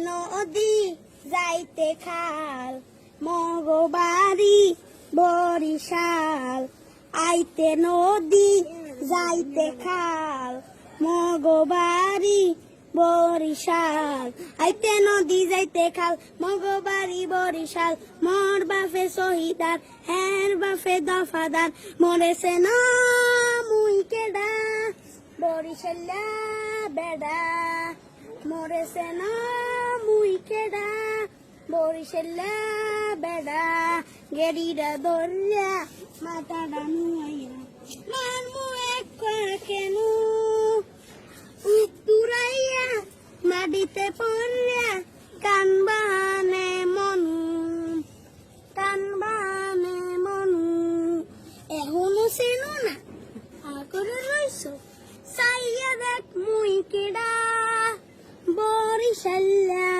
নদী যাইতে খাল মগবাড়ি বরিশাল আইতে নদী যাইতে খাল মগবাড়ি বরিশাল আইতে নদী যাইতে খাল মগবাড়ি বরিশাল মোর বাপে শহীদার হের বাপে দফাদার মরেছে না মুই কেডা বরিশাল্লা বেডা মরেছে না মুই কেডা বরিশাল্লা বেডা গেরিরা ধরলা মাথাটা নুয়াইয়া মার মুয়ে কেন উত্তুরাইয়া মাটিতে পড়লা কানবানে মনু এখনো চেনো না আগরে রইছো চাইয়া দেখ মুই কেডা বরিশাল্লা